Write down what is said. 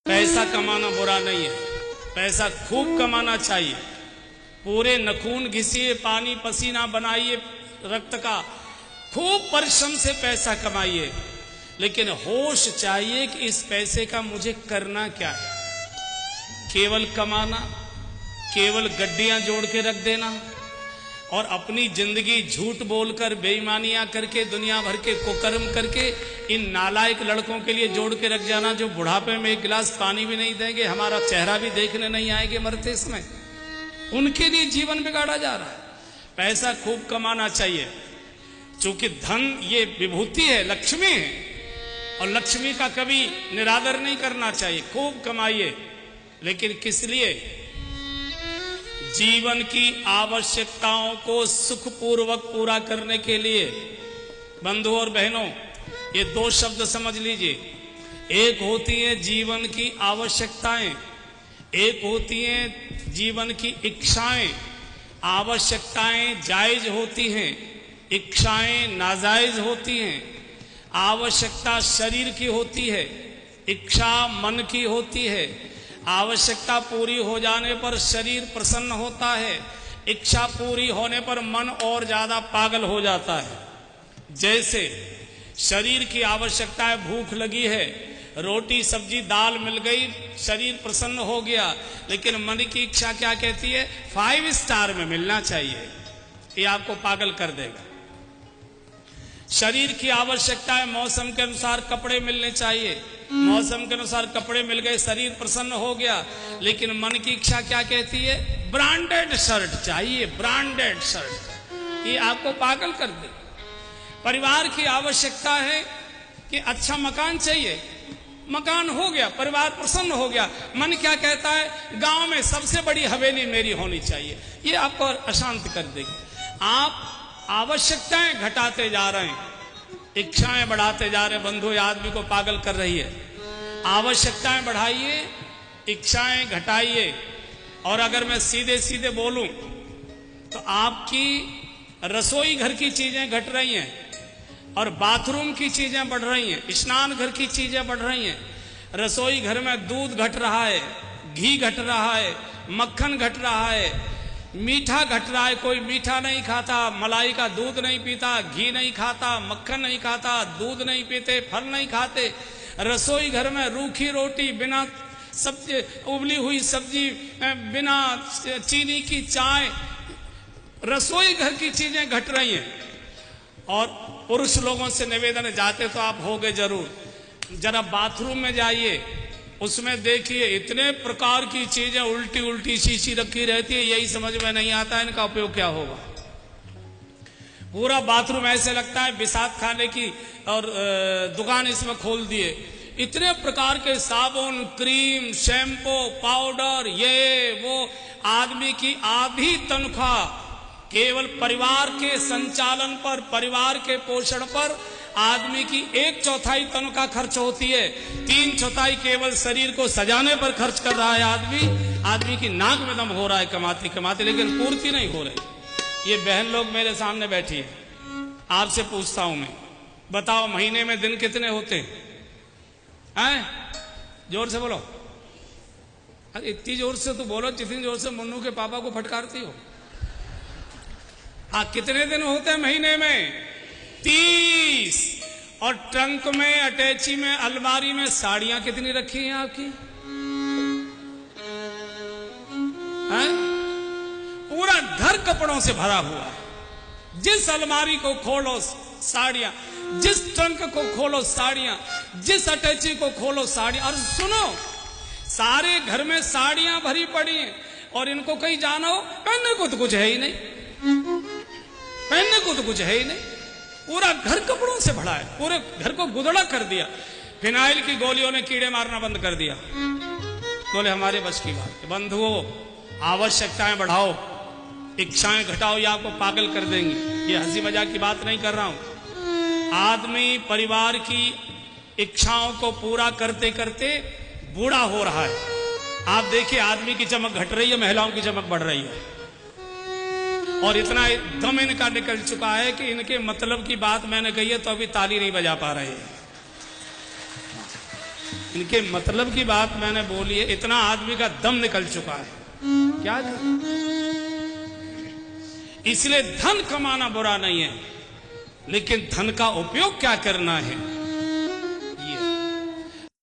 पैसा कमाना बुरा नहीं है, पैसा खूब कमाना चाहिए। पूरे नखून घिसिए, पानी पसीना बनाइए रक्त का, खूब परिश्रम से पैसा कमाइए, लेकिन होश चाहिए कि इस पैसे का मुझे करना क्या है। केवल कमाना, केवल गड्डियां जोड़ के रख देना और अपनी जिंदगी झूठ बोलकर बेईमानियां करके दुनिया भर के कुकर्म करके इन नालायक लड़कों के लिए जोड़ के रख जाना जो बुढ़ापे में एक गिलास पानी भी नहीं देंगे, हमारा चेहरा भी देखने नहीं आएंगे मरते समय, उनके लिए जीवन बिगाड़ा जा रहा है। पैसा खूब कमाना चाहिए, चूंकि धन ये विभूति है, लक्ष्मी है, और लक्ष्मी का कभी निरादर नहीं करना चाहिए। खूब कमाइए, लेकिन किस लिए? जीवन की आवश्यकताओं को सुखपूर्वक पूरा करने के लिए। बंधुओं और बहनों, ये दो शब्द समझ लीजिए। एक होती है जीवन की आवश्यकताएं, एक होती हैं जीवन की इच्छाएं। आवश्यकताएं जायज होती हैं, इच्छाएं नाजायज होती हैं। आवश्यकता शरीर की होती है, इच्छा मन की होती है। आवश्यकता पूरी हो जाने पर शरीर प्रसन्न होता है, इच्छा पूरी होने पर मन और ज्यादा पागल हो जाता है। जैसे शरीर की आवश्यकता है, भूख लगी है, रोटी सब्जी दाल मिल गई, शरीर प्रसन्न हो गया, लेकिन मन की इच्छा क्या कहती है? 5 स्टार में मिलना चाहिए। ये आपको पागल कर देगा। शरीर की आवश्यकता है, मौसम के अनुसार कपड़े मिलने चाहिए, मौसम के अनुसार कपड़े मिल गए, शरीर प्रसन्न हो गया, लेकिन मन की इच्छा क्या कहती है? ब्रांडेड शर्ट चाहिए, ब्रांडेड शर्ट। ये आपको पागल कर दे। परिवार की आवश्यकता है कि अच्छा मकान चाहिए, मकान हो गया, परिवार प्रसन्न हो गया, मन क्या कहता है? गांव में सबसे बड़ी हवेली मेरी होनी चाहिए। ये आपको अशांत कर देगी। आप आवश्यकताएं घटाते जा रहे हैं, इच्छाएं बढ़ाते जा रहे हैं। बंधु, आदमी को पागल कर रही है। आवश्यकताएं बढ़ाइए, इच्छाएं घटाइए। और अगर मैं सीधे सीधे बोलूं तो आपकी रसोई घर की चीजें घट रही हैं और बाथरूम की चीजें बढ़ रही हैं, स्नान घर की चीजें बढ़ रही हैं। रसोई घर में दूध घट रहा है, घी घट रहा है, मक्खन घट रहा है, मीठा घट रहा है। कोई मीठा नहीं खाता, मलाई का दूध नहीं पीता, घी नहीं खाता, मक्खन नहीं खाता, दूध नहीं पीते, फल नहीं खाते। रसोई घर में रूखी रोटी, बिना सब्जी, उबली हुई सब्जी, बिना चीनी की चाय, रसोई घर की चीजें घट रही हैं। और पुरुष लोगों से निवेदन, जाते तो आप होगे जरूर, जरा बाथरूम में जाइए, उसमें देखिए इतने प्रकार की चीजें उल्टी उल्टी शीशी रखी रहती है, यही समझ में नहीं आता इनका उपयोग क्या होगा। पूरा बाथरूम ऐसे लगता है बिसात खाने की और दुकान इसमें खोल दिए। इतने प्रकार के साबुन, क्रीम, शैम्पू, पाउडर, ये वो। आदमी की आधी तनख्वाह केवल परिवार के संचालन पर, परिवार के पोषण पर आदमी की 1/4 तनख्वाह खर्च होती है। 3/4 केवल शरीर को सजाने पर खर्च कर रहा है आदमी की नाक में दम हो रहा है कमाते कमाते, लेकिन पूर्ति नहीं हो रही। ये बहन लोग मेरे सामने बैठी है, आपसे पूछता हूं मैं, बताओ महीने में दिन कितने होते हैं? जोर से बोलो। अरे इतनी जोर से तो बोलो जितनी जोर से मुन्नू के पापा को फटकारती हो। हाँ, कितने दिन होते हैं महीने में? 30। और ट्रंक में, अटैची में, अलमारी में साड़ियां कितनी रखी हैं आपकी? हैं? पूरा घर कपड़ों से भरा हुआ है। जिस अलमारी को खोलो साड़ियां, जिस ट्रंक को खोलो साड़ियां, जिस अटैची को खोलो साड़ियां। और सुनो, सारे घर में साड़ियां भरी पड़ी हैं और इनको कहीं जाना हो, पहनने को तो कुछ है ही नहीं, पहनने को तो कुछ है ही नहीं। पूरा घर कपड़ों से भरा है, पूरे घर को गुदड़ा कर दिया। फिनाइल की गोलियों ने कीड़े मारना बंद कर दिया। बोले हमारे बस की बात। बंधुओं, आवश्यकताएं बढ़ाओ, इच्छाएं घटाओ, ये आपको पागल कर देंगी। ये हंसी मजाक की बात नहीं कर रहा हूं। आदमी परिवार की इच्छाओं को पूरा करते करते बूढ़ा हो रहा है। आप देखिए, आदमी की चमक घट रही है, महिलाओं की चमक बढ़ रही है। और इतना दम इनका निकल चुका है कि इनके मतलब की बात मैंने कही है तो अभी ताली नहीं बजा पा रहे हैं। इनके मतलब की बात मैंने बोली है, इतना आदमी का दम निकल चुका है, क्या कर? इसलिए धन कमाना बुरा नहीं है, लेकिन धन का उपयोग क्या करना है।